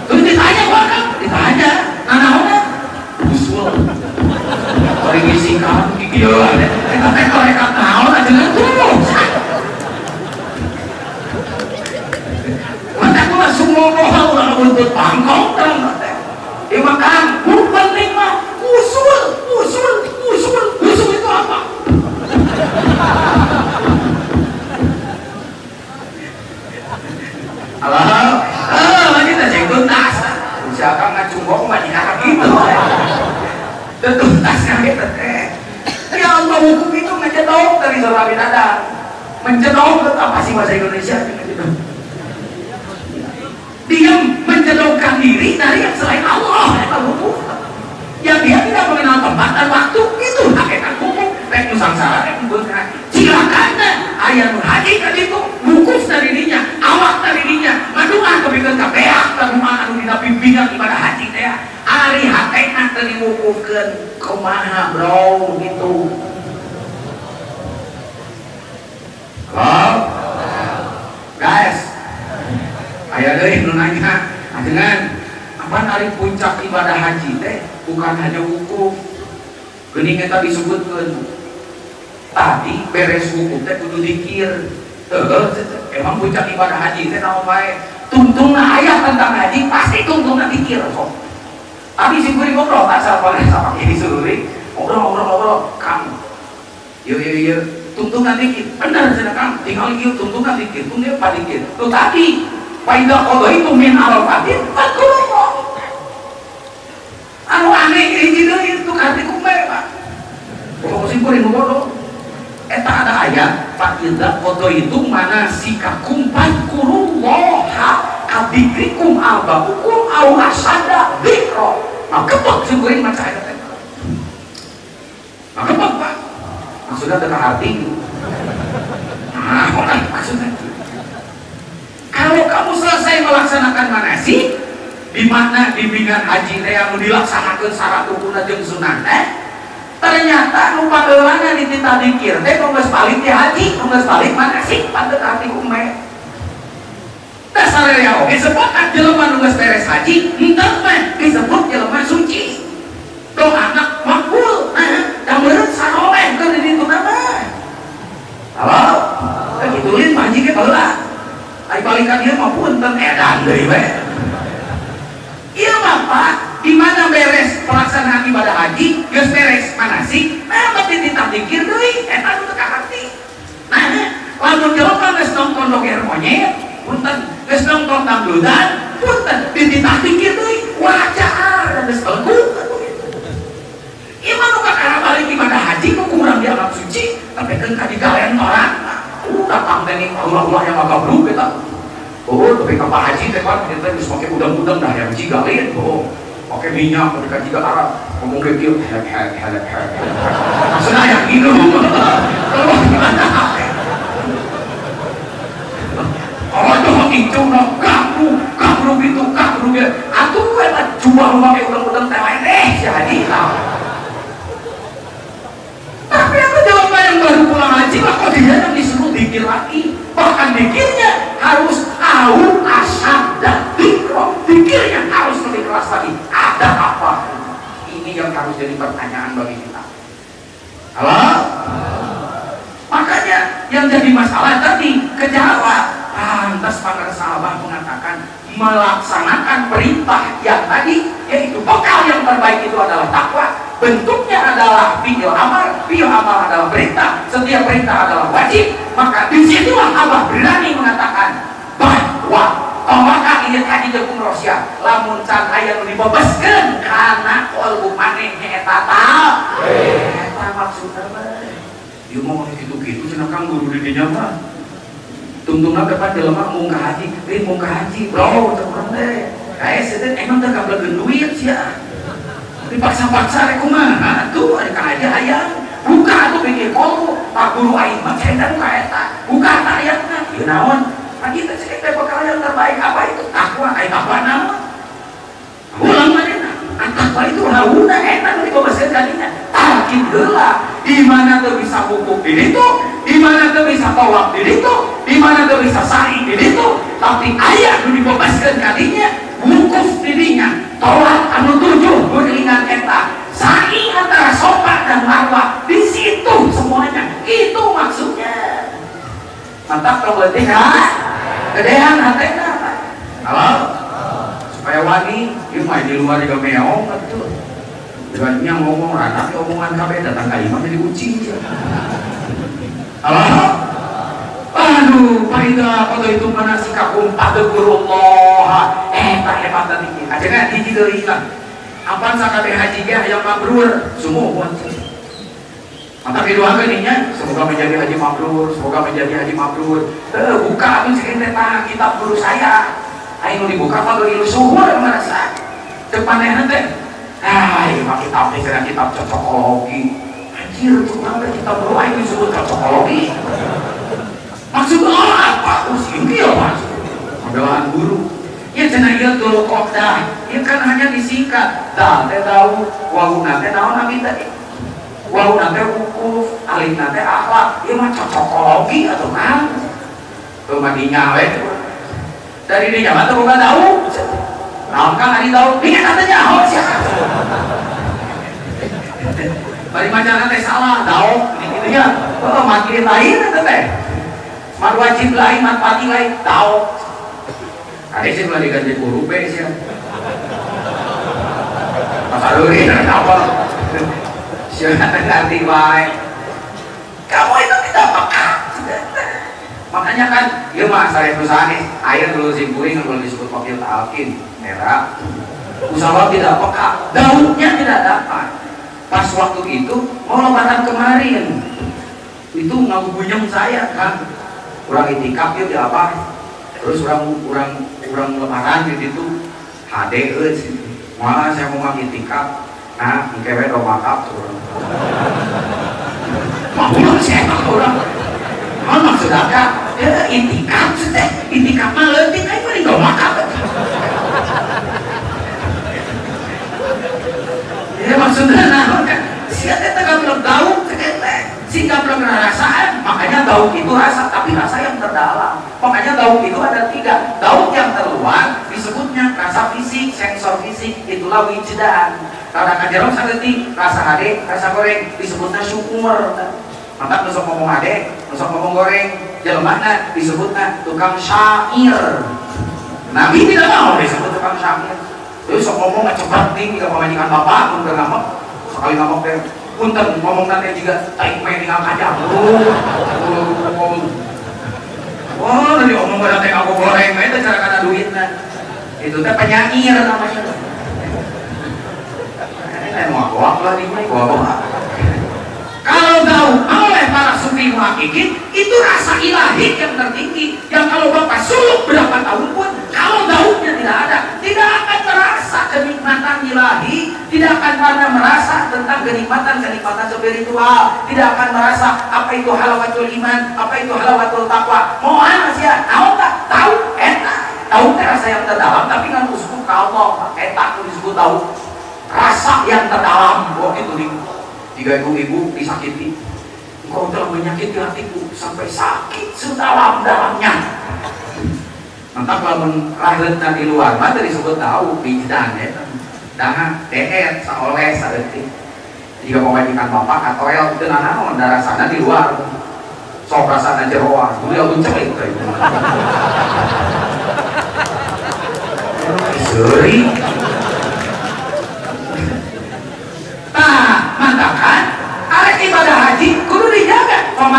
terus ditanya Pak Kang, ditanya nanaonna usul paling isi kamu kikieuh eta teh koreka naon ajeuna tuh mata aku langsung ngomong ulah buntut pangkong teh ieu mah Kang nu penting mah usul itu apa? Halo lagi teh cek tuntas usaha ngacunggok mah dikata gitu tuntas kaget teh. Ya Allah, hukum itu menjedok dari surah bidadar. Menjedok apa sih bahasa Indonesia? Dia menjedokkan diri dari yang selain Allah. Itu hukum. Yang dia tidak mengenal tempat dan waktu, itu hakikat hukum. Baik nusangsara, baik nusangsara. Silakan ayah haji kan itu wukuf dari dirinya, awak dari dirinya. Maduan kebikin kabeak dan rumah anu tidak bimbingan ibadah haji teh. Ari hakena teu diwukufkeun kumaha bro gitu. Halo guys, aya deui nu nanya ajengan apaan ari puncak ibadah haji teh bukan hanya wukuf. Geuning eta disebutkeun tadi beres wukuf teh kudu zikir. Emang puncak ibadah haji teh naon wae? Tungtungna aya tentang haji pasti tungtungna zikir sok. Tapi si kuring ngobrol tak sama ini sururi ngobrol kamu iya tungtung nanti benar saja kamu tinggal iya tungtung nanti tungtung dia padikir tetapi pada kodoh itu min al-fatin fakulullah anu aneh ini itu karti kumeh Pak kalau si kuring ngobrol eta ada ayat pada kodoh itu mana sikakum fakulullah kadikrikum albakukum awasada dikro makepok singkuring macam ayat itu makepok Pak maksudnya dengan hati nah maksudnya kalau kamu selesai melaksanakan manasik di mana bimbingan haji yang dilaksanakan syarat rukun jeung sunah ternyata lupa kelana di tita dikir teh nunggu balik di haji nunggu balik manasik pada hati umeh dasar ya oke sepakat jelema nu geus beres haji henteu mah disebut jelema suci doa anak makbul da meureun saroleh keur di ditu mah halo kagitulin mah haji ge baheula ai balikan ieu mah punten edan deui we ieu mah Pak di mana beres pelaksanaan ibadah haji geus beres manasik nah berarti ditah dikir deui eta nu teu ka hati nah lamun jelema geus nongkrong doger monyet punten geus nongkrong dangdutan punten dititah dikir deui wajar dan geus pelgu ieu mah nu kakara balik ibadah haji nu kurang dianggap suci tapi keun ka digalen orang datang teh Allah yang magabruk eta tapi ka haji teh kan kita geus make udang-udang dah yang jigalin pakai minyak ketika jiga Arab ngomong kayak gitu maksudnya yang gitu kalau gimana oh itu menghitung kamu gitu atuh kita jual memakai udang-udang tewain jadi tapi apa jawaban yang baru pulang haji mah kok dia yang disuruh dikir lagi bahkan dikirnya harus au asad dan dikirnya harus lebih keras lagi ada apa ini yang harus jadi pertanyaan bagi kita halo makanya yang jadi masalah tadi kejawab pantas para sahabat mengatakan melaksanakan perintah yang tadi yaitu bekal yang terbaik itu adalah takwa bentuknya adalah fi'il amar, fi'il amar adalah perintah, setiap perintah adalah wajib, maka disitulah Allah berani mengatakan bahwa maka ieu tadi jeung Rosia lamun can aya nu dibebaskeun kana qalbu maneh eta tah eta maksudna ieu mah kitu-kitu cenah Kang guru di dinya mah tungtungna kepan jelema mung ka haji mung ka haji bro teu urang teh kae sedet emang teu kablegeun duit sia dipaksa-paksa rek kumaha atuh ari ka haji hayang buka atuh bikin qalbu pak guru aing mah cenah ka eta buka ta ayatna ieu naon kita cerita bekal yang terbaik apa itu takwa, apa nama? Ulang mana? Takwa itu hauna enak di bawah sekalinya. Takin gelah, di mana tuh bisa pupuk di situ, di mana tuh bisa tawaf di situ, di mana tuh bisa sa'i di situ. Tapi ayah nu dibebaskan kalinya, wukuf dirinya, tawaf anu 7 beriringan eta, sa'i antara Safa dan Marwah di situ semuanya. Itu maksudnya. Mantap kalau letih gedean hatena halo supaya wani ieu mah di luar juga meong atuh dengan ngomong rada omongan kabeh datang ka imam jadi uci halo aduh paida kodo itu mana sikakum padegurullah eta hebat tadi ajengan hiji deui lah apan sakabeh haji ge hayang mabrur sumuh wancing maka didoakan ininya, semoga menjadi haji mabrur, semoga menjadi haji mabrur. Buka tuh cerita tentang kitab guru saya. Ayo dibuka apa ilu suhur merasa. Depannya nanti, ini mah kitab ini kira kitab cocokologi. Anjir, itu kenapa kitab guru ini disebut cocokologi? Maksudnya apa? Ini ya maksud. Modelan guru. Ya cenah ieu dulu kodah. Ini kan hanya disingkat. Dah, teh tahu, wahuna teh naon nabi tadi. Walau nanti wukuf, alih nanti akhlak, ini mah cocokologi atau kan? Kemadinya weh. Dari dia mah tuh bukan tahu. Naon kan hari tahu? Ini katanya oh siapa? Bari macam nanti salah tahu. Ini ya. Oh makin lain nanti teh. Mat wajib lain, mat pati lain tahu. Ada sih mulai diganti huruf sih. Pasaluri apa? Jangan ganti baik. Kamu itu tidak peka. Makanya kan, ya mas, saya perusahaan air dulu simpuling kalau disebut wakil talqin, merah. Usaha tidak peka, daunnya tidak dapat. Pas waktu itu mau lebaran kemarin, itu ngabubunyem saya kan, kurang itikaf ya apa? Terus orang lebaran gitu itu HDE sih. Malah saya mau itikaf. Nah, mungkin dong makap turun. Mau saya orang. Mau maksud apa? Intikaf sudah, intikaf malah intikaf ini dong makap. Ya maksudnya nah kan, siapa yang belum tahu, sehingga belum ngerasain, makanya daun itu rasa, tapi rasa yang terdalam. Makanya daun itu ada 3. Daun yang terluar disebutnya rasa fisik, sensor fisik, itulah wijdan. Karena kajarong saketi, rasa hade, rasa goreng, disebutnya syukur. Maka nusok ngomong hade, nusok ngomong goreng, jelmahna disebutnya tukang syair. Nabi tidak mau disebut tukang syair. Jadi sok ngomong cepat nih, jika pemajikan bapak, udah ngamuk, sekali ngamuk deh. Punten ngomong nanti juga tarik main tinggal kajang. Wah, nanti ngomong pada teh aku goreng, itu cara kata duitnya. Itu teh penyair namanya. Mau aku lah di mana gua. Kalau tahu oleh para sufi muhakikin itu rasa ilahi yang tertinggi. Yang kalau bapak suluk berapa tahun pun, kalau daunnya tidak ada, tidak akan merasa kenikmatan ilahi, tidak akan pernah merasa tentang kenikmatan spiritual, tidak akan merasa apa itu halawatul iman, apa itu halawatul taqwa. Mohon masih ya, tahu enak, tahu rasa yang terdalam, tapi kan uskup ke Allah, etak disebut tahu. Rasa yang terdalam, wah itu nih 3 ibu disakiti, engkau telah menyakiti hatiku sampai sakit sedalam-dalamnya. Mantap kalau menrahletna di luar, mah disebut tahu wijdan ya. Dah deet saoleh saeutik. Jika pemajikan bapak atau el teu naon darasana di luar. Sok rasana jeroan, beliau bunceng itu. Seuri. Nah,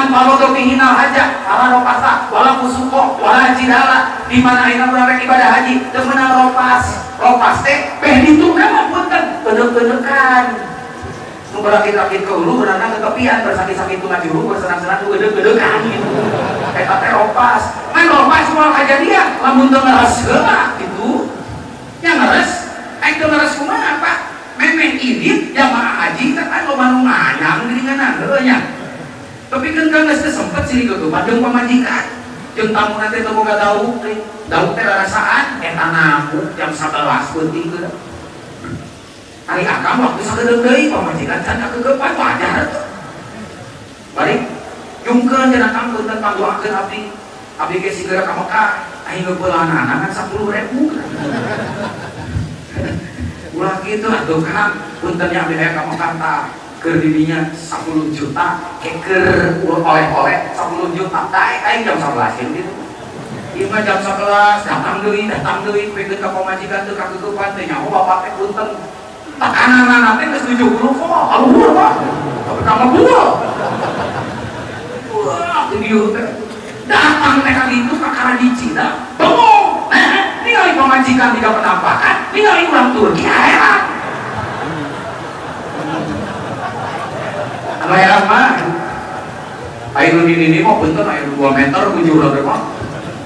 man farada fihinal hajah fala rafasa wala fusuqa wala jidala. Di mana ayeuna urang rek ibadah haji teu meunang ropas teh beh dituna mah punten beudeg-beudegan. Nu berakit-rakit ke hulu berenang ke tepian bersakit-sakit tu ngaji hulu bersenang-senang tu beudeg-beudegan gitu. Eta teh ropas. Man ropas moal kajadian lamun teu ngeres heula gitu. Nya ngeres aing teu ngeres kumaha Pak? Memeh idit jamaah haji teh kan loba nu nganyang geuningan heula nya. Tapi kan geus teu sempet sih geugeubad jeung pamajikan. Jeung tamu nanti teu boga daug teh rarasaan eta naku jam 11 beuting geus. Ari akam waktu sagedeung deui pamajikan can kagegepan wajar tuh. Balik jungkeun cenah akam punten pangdoakeun abdi ge sigera ka Mekah aing ngeupeulana kan 10.000. Ulah gitu atuh Kang punten nya abdi aya ka Mekah tah keur didinya 10 juta keur oleh-oleh 10 juta tah aing jam 11 gitu. Ieu mah jam 11 datang deui pikeun ka pamajikan teu kagegepan teh nyaho bapak teh punten tekanan nanti ke 70 kok aluhur Pak tapi kamu buah wah itu datang mereka itu kakara di Cina bengong tinggal pemajikan tidak penampakan tinggal orang Turki heran anu heran mah air ini mau punten air 2 meter bujur lah Pak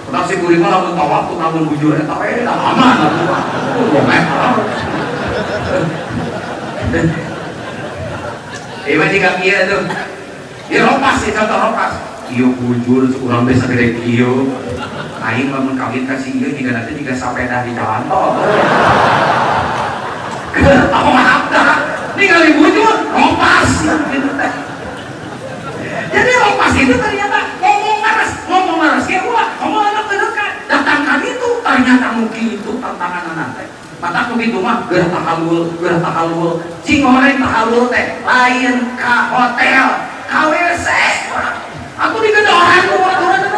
udah si kuring mah lamun tawaf tuh lamun bujur eta we dah aman atuh 2 meter jika kia tuh dia ropas sih contoh ropas iyo bujur kurang bisa gede iyo aing lamun kawin kasih iyo jika nanti jika sepeda di jalan tol apa maaf dah tinggal bujur ropas gitu teh jadi ropas itu ternyata ngomong ngaras ya ulah ngomong anak terdekat datang kali itu ternyata mungkin itu tantangan nanti mata begitu mah gerah tahalul cing goreng tahalul teh lain ka hotel ka WC aku di gedoran ku aturan teh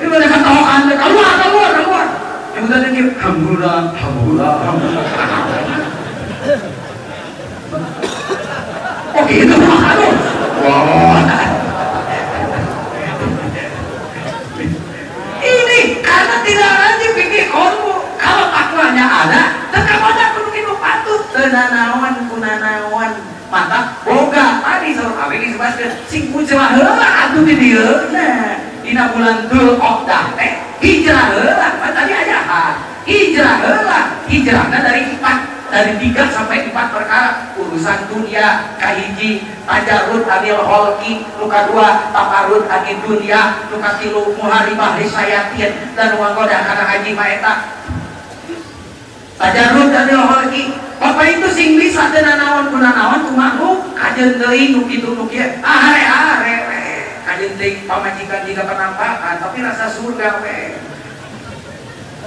ini mereka tawakan teh keluar yang udah dikit alhamdulillah oh gitu aduh wah karena tidak lagi pikir kolbu kalau takwanya ada tetap ada kudu patut tenanawan kunanawan mata boga tadi suruh kami disebutkan sing kucelah heula atuh di dieu nah dina bulan Dzulqa'dah teh hijrah heula tadi aja hijrah heula hijrahna dari 3 sampai 4 perkara urusan dunia kahiji tajarrud anil holki nu kadua takarud anil dunia nu katilu muharibah risayatin dan wanggoda kana haji maeta tajarrud anil holki bapak itu sing bisa teu nanaon kunanaon kumaha kajeun deui nu kitu nu kieu are kajeun deui pamajikan jika penampakan tapi rasa surga we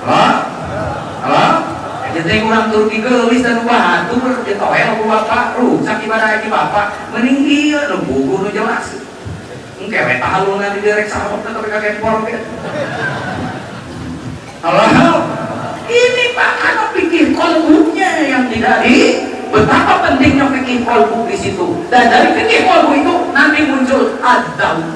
halo jadi kurang Turki gelis dan batur ditoel ku bapak rusak ibadah haji bapak mending ieu nu buku nu jelas engke we tahalulna di derek sahabat tapi kagak empor ge halo ini Pak karena pikir kolbunya yang tidak betapa pentingnya fikih kolbu di situ dan dari fikih kolbu itu nanti muncul adab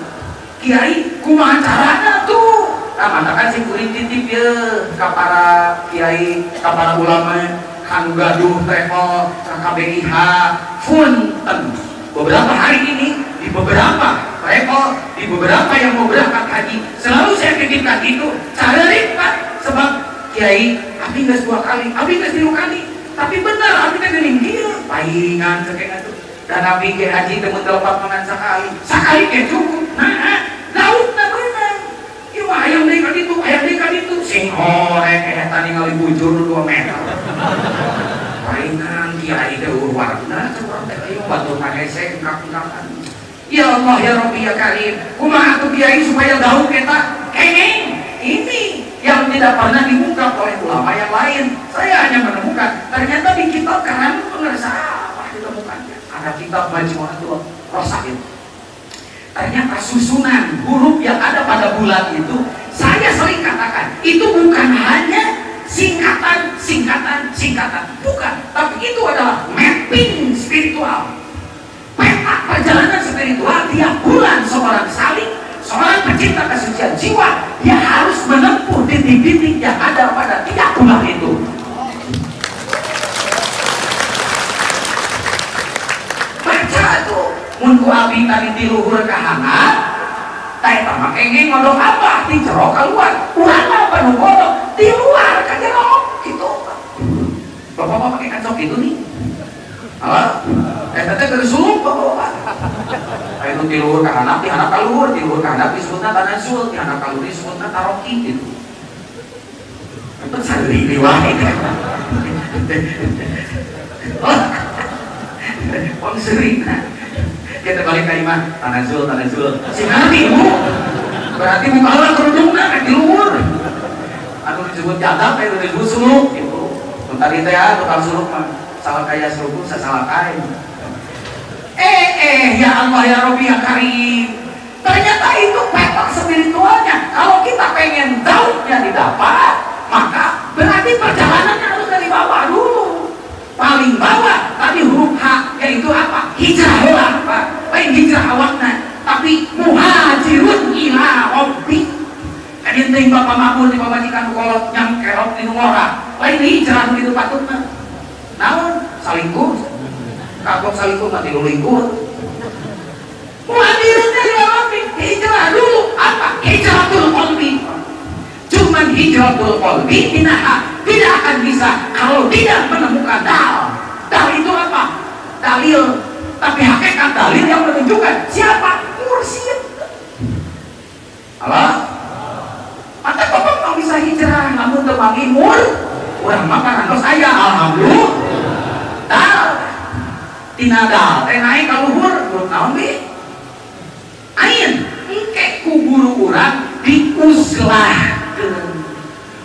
kiai kumaha carana tuh matakan si kuring titip ya ke para kiai, ke para ulama kan gaduh travel ke KBIH punten beberapa hari ini di beberapa travel di beberapa yang mau berangkat haji selalu saya pikirkan itu cara lipat sebab kiai abdi geus 2 kali abdi geus 3 kali tapi benar abdi teh geuning kieu paingan saking atuh dan abdi ge haji teh mun 8 mangan sakali ge cukup nah lautna beunang ieu hayang deui ka ditu sing horek eta ningali bujur 2 meter paingan kiai teh warna curang teh ieu batur mangese kangkang ya Allah ya Rabbi ya Karim kumaha atuh kiai supaya daun eta kengeng ini yang tidak pernah diungkap oleh ulama yang lain. Saya hanya menemukan ternyata di kitab Karangan pengersa apa ditemukannya ada kitab Majmu'atul Rasail ternyata susunan huruf yang ada pada bulan itu saya sering katakan itu bukan hanya singkatan bukan tapi itu adalah mapping spiritual. Peta perjalanan spiritual tiap bulan seorang salih, seorang pecinta kesucian jiwa, dia harus menempuh titik-titik yang ada pada tiap bulan itu. Baca tuh, mun ku abdi tadi di luhur kahangan, teh mah kenging ngodok apa di jero keluar, urang apa nu ngodok di luar ka jero gitu. Bapak-bapak pakai kacok gitu nih. Teh geus suluk bapak-bapak. Anu di luhur ka handap, di handap ka luhur, di luhur ka handap disebutna tanasul, di handap ka luhur disebutna taroki gitu. Itu sari di wae. Wong sering. Kita balik ke imah tanazul. Si nanti bu, berarti muka orang kerudungna di luhur. Anu disebut jadab, anu disebut suluk gitu. Tadi teh tukang suluk mah salah kaya suluk, salah kaya. Ya Allah ya Rabbi ya Karim. Ternyata itu petak spiritualnya. Kalau kita pengen daunnya didapat, maka berarti perjalanannya harus dari bawah dulu. Paling bawah tadi huruf H, yaitu apa? Hijrah lah, Pak. Lain hijrah awakna, tapi muhajirun ila Rabbi. Kadin teh bapak mabul di pamajikan kolot nyam kerok di ngora. Lain hijrah gitu patutna. Naon? Salingkuh. Kapok salingkuh mati lu lingkuh. Muhajirun ila Rabbi. Hijrah dulu apa? Hijratul qalbi. Cuman hijratul qalbi tidak akan bisa kalau tidak menemukan dal. Dal itu apa? Dalil. Tapi hakikat dalil yang menunjukkan siapa? Mursyid. Allah. Mata bapak mau bisa hijrah, namun temangi urang makan harus aya alhamdulillah. Dal. Tina dal. Teh naik ka luhur, urang naon bi? Ain. Engke ku guru urang diuslahkeun.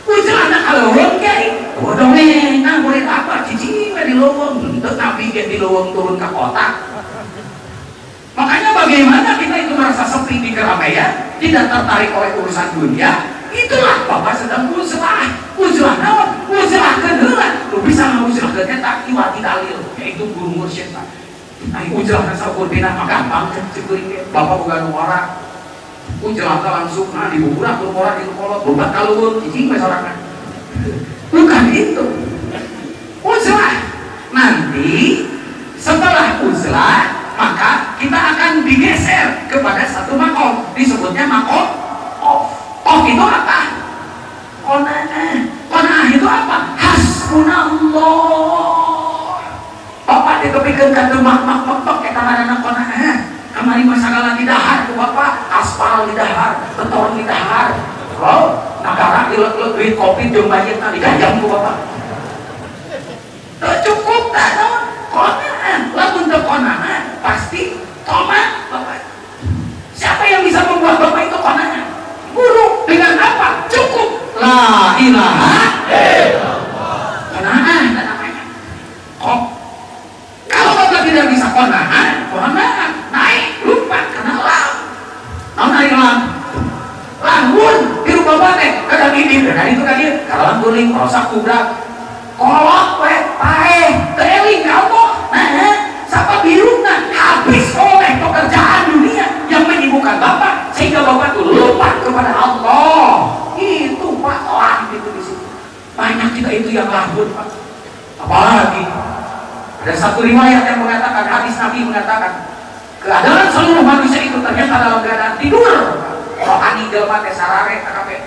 Ujelana kaleuweung kiai. Dongeng, murid apa? Cicing di lowong. Tetapi di lowong turun ke kota. Makanya bagaimana kita itu merasa sepi di keramaian, tidak tertarik oleh urusan dunia. Itulah Bapak sedang uzlah. Uzlah naon? Uzlah keheula. Lu bisa nguzlahkeun eta iwati dalil, yaitu guru mursyid. Ai uzlah ka sakur dina mah gampang ceukeung Bapak boga nu ora. Uzlah langsung di buburak lu ora di kolot, lobat kaluhur cicing we sorangan. Bukan itu. Uzlah. Nanti setelah uzlah, maka kita akan digeser kepada satu makom. Disebutnya makom of. Of itu apa? Qanaah. Qanaah itu apa? Hasbunallah. Bapak dikepikeun ka teu mak eta ngaranna qanaah. Kamari masagala di dahar ku Bapak, aspal di dahar, beton di dahar. Oh, nagara duit kopi jeung bajetna digajang ku Bapak. Teu cukup tah naon? Qanaah. Lamun teu qanaah pasti tomat Bapak. Siapa yang bisa membuat Bapak itu qanaah? Guru. Dengan apa? Cukup. La ilaha illallah. Qanaah namanya. Kok kalau Bapak tidak bisa qanaah, naik lupa karena lam. Naon ari lam? Lamun hirup Bapak teh kadang ini, kadang itu kan ieu, kalam guling, rosak kubrak. Kolot we paeh, teu eling ka Allah. Nah, sapa biruna habis oleh pekerjaan dunia yang menyibukkan Bapak sehingga Bapak tuh lupa kepada Allah. Itu Pak lah gitu di situ. Banyak kita itu yang lahir Pak. Apalagi ada satu riwayat yang mengatakan, hadis Nabi mengatakan, keadaan seluruh manusia itu ternyata dalam keadaan tidur. Rohani jelema teh sarare kabeh.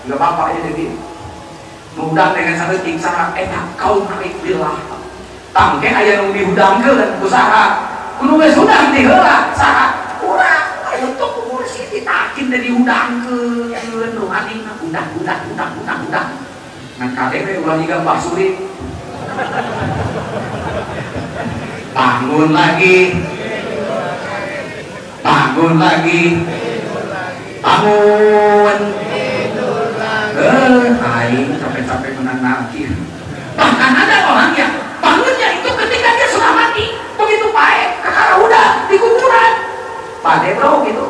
Enggak Bapak aja jadi. Mudang dengan satu tingsara eta kaum naik billah. Tangke aya nu dihudangkeun usaha. Kudu geus hudang teh heula saha? Urang aya tong kursi ditakin teh dihudangkeun rohani mah udang. Ngan KTP ulah jiga Mbah Suri. Bangun lagi. Bangun. Aing capek-capek menang lagi. Bahkan ada orang yang bangunnya itu ketika dia sudah mati. Begitu baik, kakak udah di kuburan. Pade bro gitu.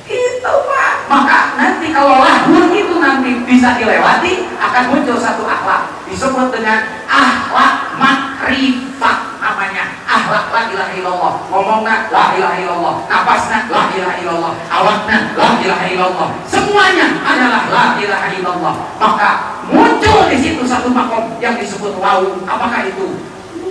Itu Pak. Maka nanti kalau lahir itu nanti bisa dilewati, akan muncul satu akhlak. Disebut dengan akhlak makrifat. ngomongna la ilaha illallah, napasna la ilaha illallah, awakna la ilaha illallah, semuanya adalah la ilaha illallah. Maka muncul di situ satu makom yang disebut wau. Apakah itu?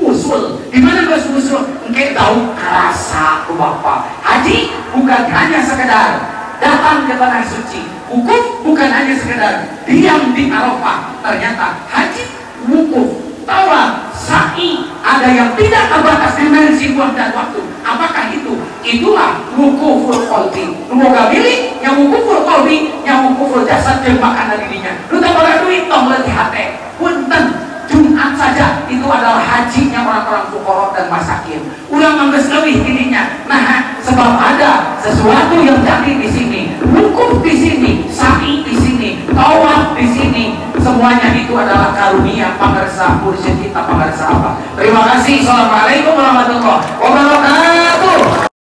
Usul. Di mana usul? Engke tahu rasa ku Bapak. Haji bukan hanya sekedar datang ke tanah suci. Wukuf bukan hanya sekedar diam di Arafah. Ternyata haji, wukuf, tawaf, sa'i, ada yang tidak terbatas dimensi buang dan waktu. Apakah itu? Itulah wukuful qalbi. Semoga milik yang wukuful qalbi, yang wukuful jasad yang makan dirinya. Lu tak boleh duit tong letih hati. Punten Jumat saja itu adalah hajinya orang-orang fuqara dan masakin. Ulang mangges leuwih dirinya. Nah, sebab ada sesuatu yang jadi di sini, wukuf di sini, sa'i di sini, tawaf di sini. Semuanya itu adalah karunia pangarsa mursyid kita, pangarsa apa. Terima kasih. Assalamualaikum warahmatullahi wabarakatuh.